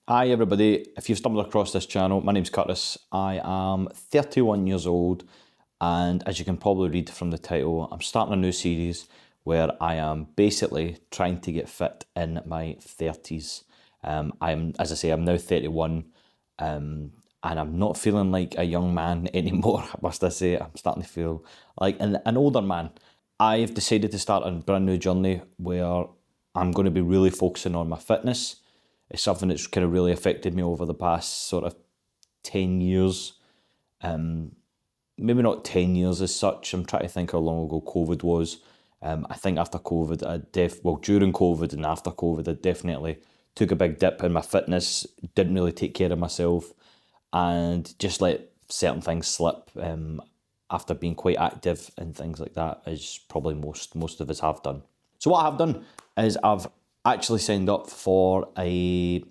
Hi everybody, if you've stumbled across this channel, my name's Curtis. I am 31 years old, and as you can probably read from the title, I'm starting a new series where I am basically trying to get fit in my 30s. As I say, I'm now 31, and I'm not feeling like a young man anymore, must I say. I'm starting to feel like an older man. I've decided to start a brand new journey where I'm going to be really focusing on my fitness. It's something that's kind of really affected me over the past sort of 10 years. Maybe not 10 years as such. I'm trying to think how long ago COVID was. I think after COVID, during COVID and after COVID, I definitely took a big dip in my fitness, didn't really take care of myself, and just let certain things slip after being quite active and things like that, as probably most of us have done. So what I have done is I've actually signed up for a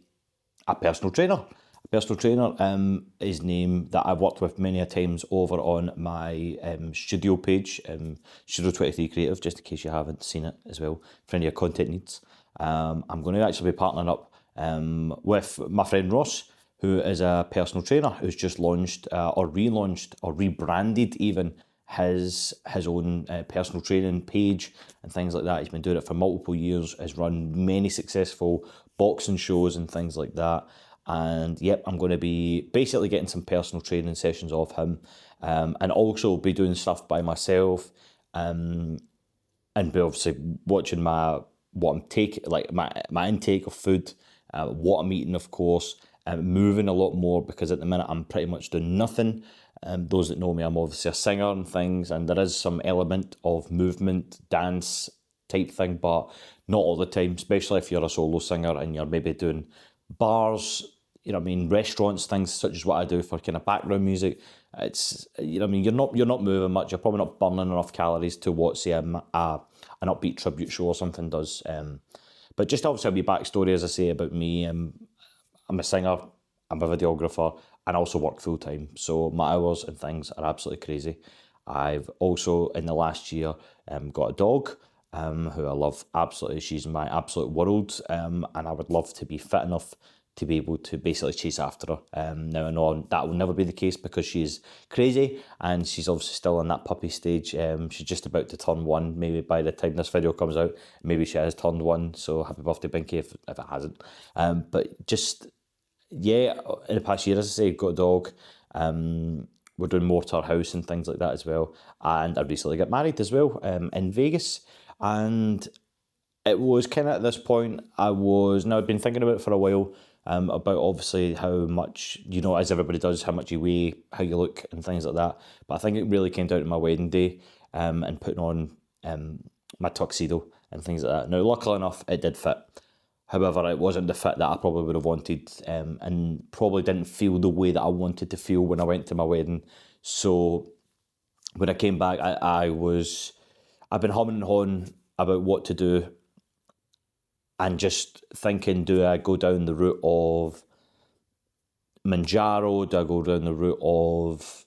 personal trainer. A personal trainer, his name that I've worked with many a times over on my studio page, Studio 23 Creative, just in case you haven't seen it as well, for any of your content needs. I'm going to actually be partnering up with my friend Ross, who is a personal trainer who's just launched or relaunched or rebranded even his own personal training page and things like that. He's been doing it for multiple years, has run many successful boxing shows and things like that. And yep, I'm going to be basically getting some personal training sessions off him, and also be doing stuff by myself, and be obviously watching what I'm taking, like my intake of food, what I'm eating, of course, moving a lot more, because at the minute I'm pretty much doing nothing. Those that know me, I'm obviously a singer and things, and there is some element of movement, dance type thing, but not all the time, especially if you're a solo singer and you're maybe doing bars, restaurants, things such as what I do for kind of background music. It's, you're not moving much. You're probably not burning enough calories to what, say, an upbeat tribute show or something does. But just obviously a wee backstory, as I say, about me. I'm a singer, I'm a videographer, and I also work full time. So my hours and things are absolutely crazy. I've also, in the last year, got a dog, who I love absolutely. She's my absolute world, and I would love to be fit enough to be able to basically chase after her. Now I know that will never be the case because she's crazy and she's obviously still in that puppy stage. She's just about to turn 1, maybe by the time this video comes out. Maybe she has turned 1, so happy birthday, Binky, if it hasn't. But just, yeah, in the past year, as I say, got a dog. We're doing more to our house and things like that as well. And I recently got married as well, in Vegas. And it was kind of at this point, I'd been thinking about it for a while, about obviously how much, as everybody does, how much you weigh, how you look and things like that. But I think it really came down to my wedding day, and putting on my tuxedo and things like that. Now, luckily enough, it did fit. However, it wasn't the fit that I probably would have wanted, and probably didn't feel the way that I wanted to feel when I went to my wedding. So when I came back, I've been humming and hawing about what to do, and just thinking, do I go down the route of Manjaro? Do I go down the route of,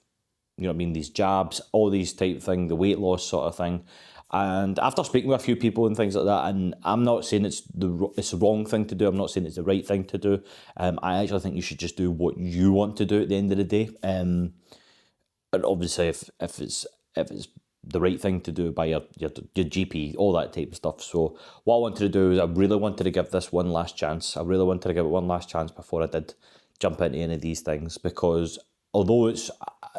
these jabs, all these type thing, the weight loss sort of thing? And after speaking with a few people and things like that, and I'm not saying it's the wrong thing to do, I'm not saying it's the right thing to do. I actually think you should just do what you want to do at the end of the day. And obviously, if it's the right thing to do by your GP, all that type of stuff. So what I wanted to do is I really wanted to give this one last chance. I really wanted to give it one last chance before I did jump into any of these things, because although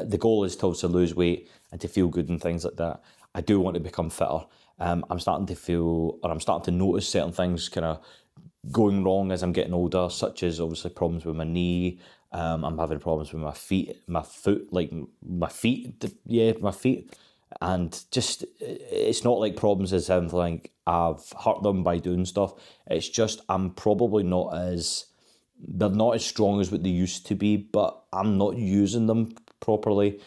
the goal is to also lose weight and to feel good and things like that, I do want to become fitter. I'm starting to notice certain things kind of going wrong as I'm getting older, such as obviously problems with my knee. I'm having problems with my feet, my feet. And just, it's not like problems as in like I've hurt them by doing stuff. It's just they're not as strong as what they used to be, but I'm not using them properly.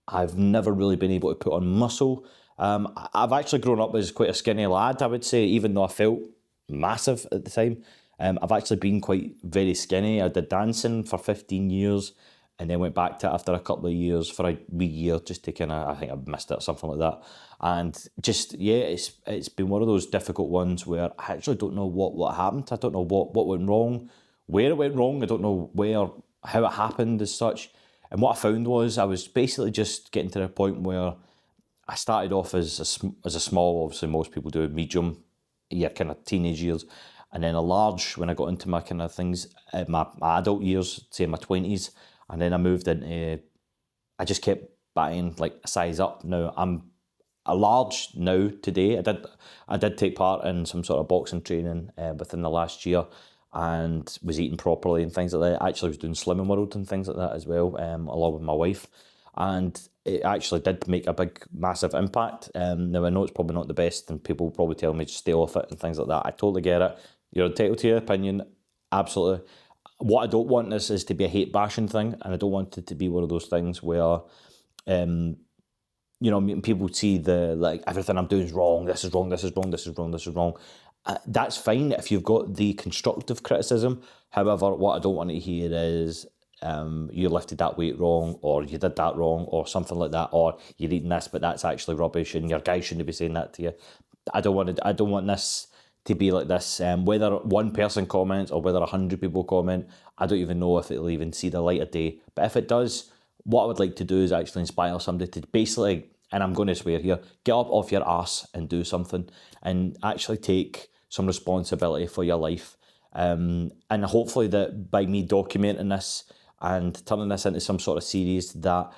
I've never really been able to put on muscle. I've actually grown up as quite a skinny lad, I would say, even though I felt massive at the time. I've actually been quite very skinny. I did dancing for 15 years, and then went back to it after a couple of years for a wee year, just to kind of, I think I missed it or something like that. And just, yeah, it's been one of those difficult ones where I actually don't know what happened. I don't know what went wrong, where it went wrong. I don't know how it happened as such. And what I found was I was basically just getting to the point where I started off as a small, obviously most people do, medium, kind of teenage years, and then a large when I got into my kind of things, my adult years, say my 20s, and then I moved into, I just kept buying like a size up. Now I'm a large now today. I did take part in some sort of boxing training within the last year, and was eating properly and things like that. I actually was doing Slimming World and things like that as well, along with my wife, and it actually did make a big, massive impact. Now I know it's probably not the best, and people will probably tell me to stay off it and things like that. I totally get it. You're entitled to your opinion, absolutely. What I don't want this is to be a hate bashing thing, and I don't want it to be one of those things where people see the, like, everything I'm doing is wrong, this is wrong, this is wrong, this is wrong, this is wrong. That's fine if you've got the constructive criticism. However, what I don't want to hear is you lifted that weight wrong, or you did that wrong, or something like that, or you're eating this but that's actually rubbish and your guy shouldn't be saying that to you. I don't want this to be like this. Whether one person comments or whether 100 people comment, I don't even know if it'll even see the light of day. But if it does, what I would like to do is actually inspire somebody to basically, and I'm going to swear here, get up off your ass and do something, and actually take some responsibility for your life. And hopefully that by me documenting this and turning this into some sort of series, that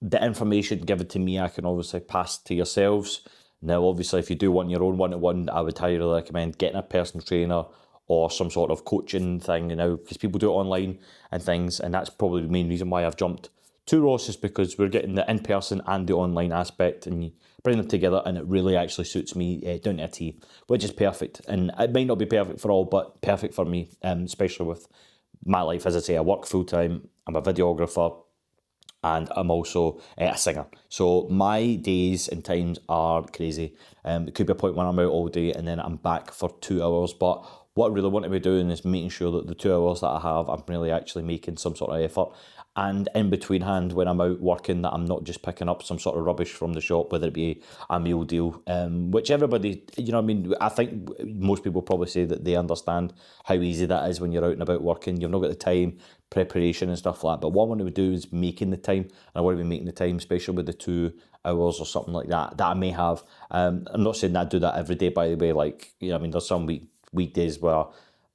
the information given to me, I can obviously pass to yourselves. Now, obviously, if you do want your own one-to-one, I would highly recommend getting a personal trainer or some sort of coaching thing, because people do it online and things, and that's probably the main reason why I've jumped to Ross, is because we're getting the in-person and the online aspect, and you bring them together, and it really actually suits me down to a T, which is perfect. And it might not be perfect for all, but perfect for me, especially with my life. As I say, I work full-time, I'm a videographer, and I'm also a singer. So my days and times are crazy. It could be a point when I'm out all day and then I'm back for 2 hours. But what I really want to be doing is making sure that the 2 hours that I have, I'm really actually making some sort of effort. And in between hand, when I'm out working, that I'm not just picking up some sort of rubbish from the shop, whether it be a meal deal, which everybody, I think most people probably say that they understand how easy that is when you're out and about working. You've not got the time, preparation and stuff like that. But what I want to do is making the time, and I want to be making the time, especially with the 2 hours or something like that I may have. I'm not saying that I do that every day, by the way. Like, there's some weekdays where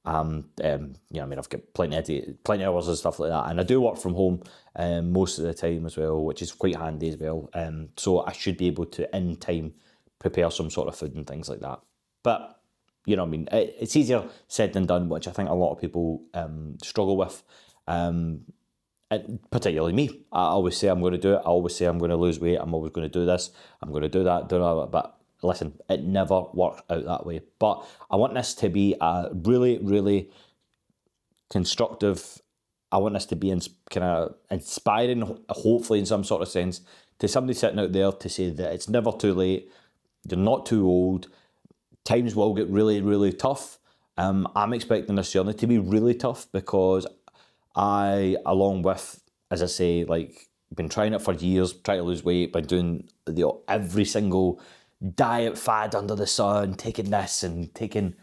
I've got plenty of hours and stuff like that, and I do work from home most of the time as well, which is quite handy as well. So I should be able to in time prepare some sort of food and things like that. But it's easier said than done, which I think a lot of people struggle with. Particularly me. I always say I'm going to do it. I always say I'm going to lose weight. I'm always going to do this. I'm going to do that. But listen, it never works out that way. But I want this to be a really, really constructive. I want this to be kind of inspiring, hopefully in some sort of sense, to somebody sitting out there, to say that it's never too late. You're not too old. Times will get really, really tough. I'm expecting this journey to be really tough, because I, along with, as I say, like, been trying it for years, trying to lose weight, been doing every single diet fad under the sun, taking this and taking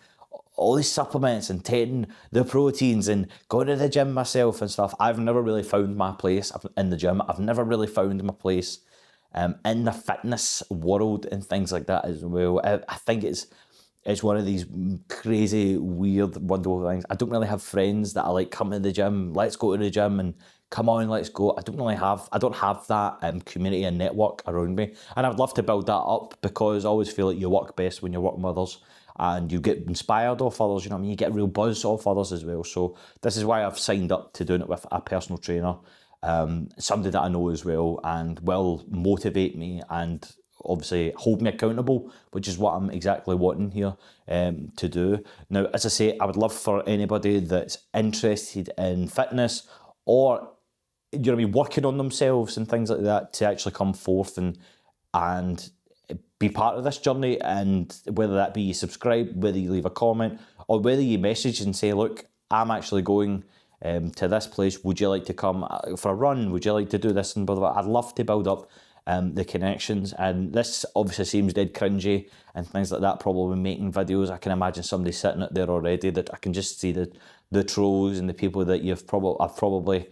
all these supplements and taking the proteins and going to the gym myself and stuff. I've never really found my place in the gym. I've never really found my place in the fitness world and things like that as well. I think it's one of these crazy, weird, wonderful things. I don't really have friends that are like, come to the gym, let's go to the gym, and come on, let's go. I don't have that community and network around me. And I'd love to build that up, because I always feel like you work best when you're working with others, and you get inspired off others, you get a real buzz off others as well. So this is why I've signed up to doing it with a personal trainer, somebody that I know as well, and will motivate me and obviously hold me accountable, which is what I'm exactly wanting here to do. Now, as I say, I would love for anybody that's interested in fitness, or working on themselves and things like that, to actually come forth and be part of this journey. And whether that be you subscribe, whether you leave a comment, or whether you message and say, look, I'm actually going to this place, would you like to come for a run? Would you like to do this? And blah, blah, blah. I'd love to build up the connections. And this obviously seems dead cringy and things like that, probably making videos. I can imagine somebody sitting out there already, that I can just see the the trolls and the people that I've probably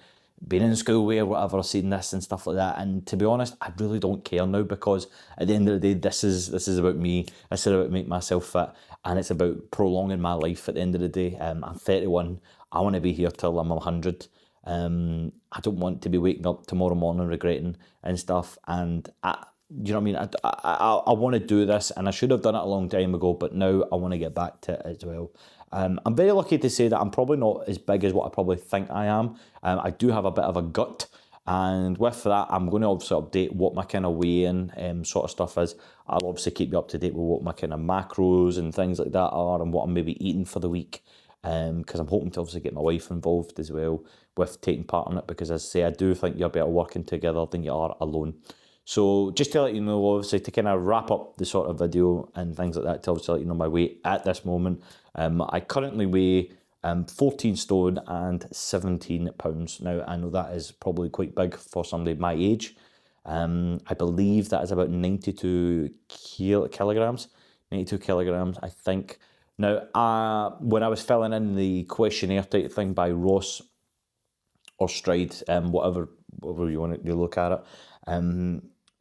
been in school with or whatever, seen this and stuff like that. And to be honest, I really don't care now, because at the end of the day, this is about me. This is about making myself fit, and it's about prolonging my life at the end of the day. I'm 31. I want to be here till I'm 100. I don't want to be waking up tomorrow morning regretting and stuff. And you know what I mean? I want to do this, and I should have done it a long time ago, but now I want to get back to it as well. I'm very lucky to say that I'm probably not as big as what I probably think I am. I do have a bit of a gut, and with that, I'm going to obviously update what my kind of weigh-in sort of stuff is. I'll obviously keep you up to date with what my kind of macros and things like that are, and what I'm maybe eating for the week. Because I'm hoping to obviously get my wife involved as well with taking part in it, because as I say, I do think you're better working together than you are alone. So just to let you know, obviously, to kind of wrap up the sort of video and things like that, to obviously let you know my weight at this moment. I currently weigh 14 stone and 17 pounds. Now, I know that is probably quite big for somebody my age. I believe that is about 92 kilograms. 92 kilograms, I think. Now, when I was filling in the questionnaire type thing by Ross or Stride, whatever you want to look at it,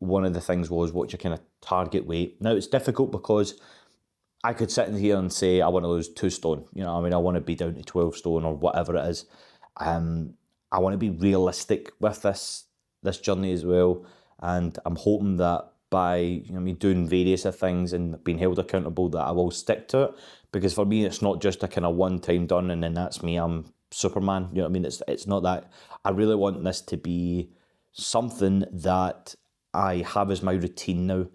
one of the things was, what's your kind of target weight? Now, it's difficult because I could sit in here and say I want to lose 2 stone. You know what I mean? I want to be down to 12 stone or whatever it is. I want to be realistic with this journey as well. And I'm hoping that by doing various things and being held accountable, that I will stick to it. Because for me, it's not just a kind of one time done and then that's me, I'm Superman. You know what I mean? It's not that. I really want this to be something that I have as my routine now,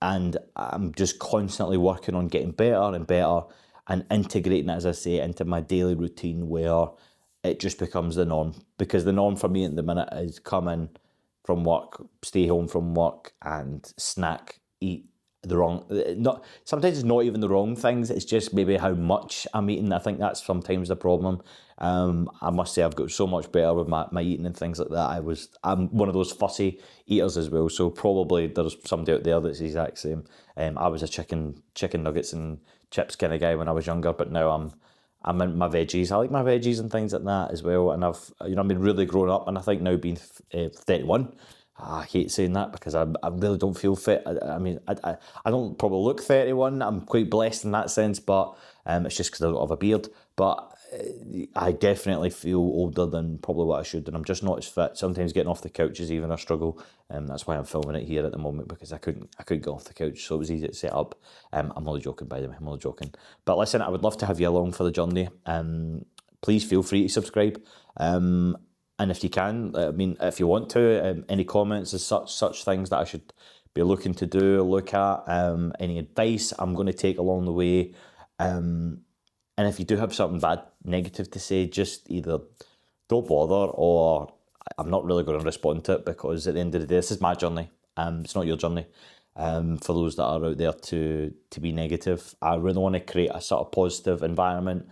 and I'm just constantly working on getting better and better and integrating it, as I say, into my daily routine, where it just becomes the norm. Because the norm for me at the minute is come in from work, stay home from work, and snack, eat the wrong, not sometimes it's not even the wrong things, it's just maybe how much I'm eating. I think that's sometimes the problem. I must say I've got so much better with my eating and things like that. I'm one of those fussy eaters as well, so probably there's somebody out there that's the exact same. I was a chicken nuggets and chips kind of guy when I was younger, but now I'm in my veggies. I like my veggies and things like that as well, and I've been really grown up, and I think now being 31, I hate saying that because I really don't feel fit. I don't probably look 31. I'm quite blessed in that sense, but it's just because I don't have a beard. But I definitely feel older than probably what I should, and I'm just not as fit. Sometimes getting off the couch is even a struggle. That's why I'm filming it here at the moment, because I couldn't get off the couch, so it was easy to set up. I'm only joking, by the way. I'm only joking. But listen, I would love to have you along for the journey. Please feel free to subscribe. And if you can, if you want to, any comments as such things that I should be looking to look at, any advice I'm going to take along the way. And if you do have something bad, negative to say, just either don't bother, or I'm not really going to respond to it, because at the end of the day, this is my journey. It's not your journey. For those that are out there to be negative, I really want to create a sort of positive environment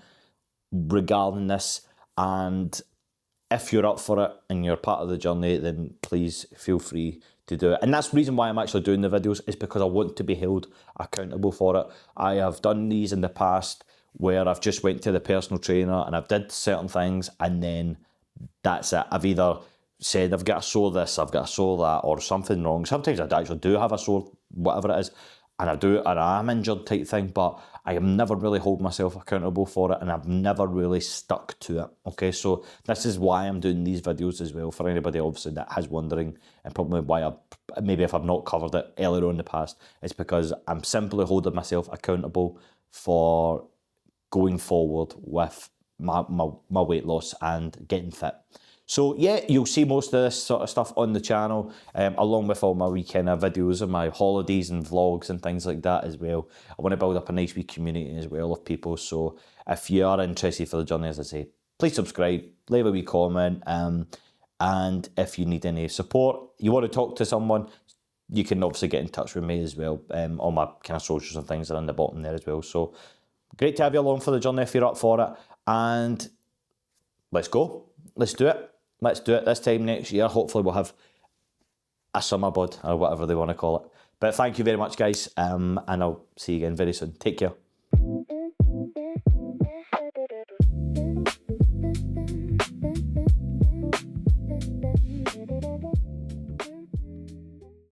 regarding this. And if you're up for it and you're part of the journey, then please feel free to do it. And that's the reason why I'm actually doing the videos, is because I want to be held accountable for it. I have done these in the past where I've just went to the personal trainer and I've did certain things, and then that's it. I've either said I've got a sore this, I've got a sore that, or something wrong. Sometimes I actually do have a sore, whatever it is, and I am injured type thing, but I am never really holding myself accountable for it, and I've never really stuck to it. Okay, so this is why I'm doing these videos as well, for anybody obviously that has wondering, and probably why maybe if I've not covered it earlier on in the past, it's because I'm simply holding myself accountable for going forward with my weight loss and getting fit. So yeah, you'll see most of this sort of stuff on the channel, along with all my wee kind of videos of my holidays and vlogs and things like that as well. I want to build up a nice wee community as well of people. So if you are interested for the journey, as I say, please subscribe, leave a wee comment, and if you need any support, you want to talk to someone, you can obviously get in touch with me as well. All my kind of socials and things are on the bottom there as well. So great to have you along for the journey if you're up for it. And let's go. Let's do it. Let's do it this time next year. Hopefully we'll have a summer bod, or whatever they want to call it. But thank you very much, guys. And I'll see you again very soon. Take care.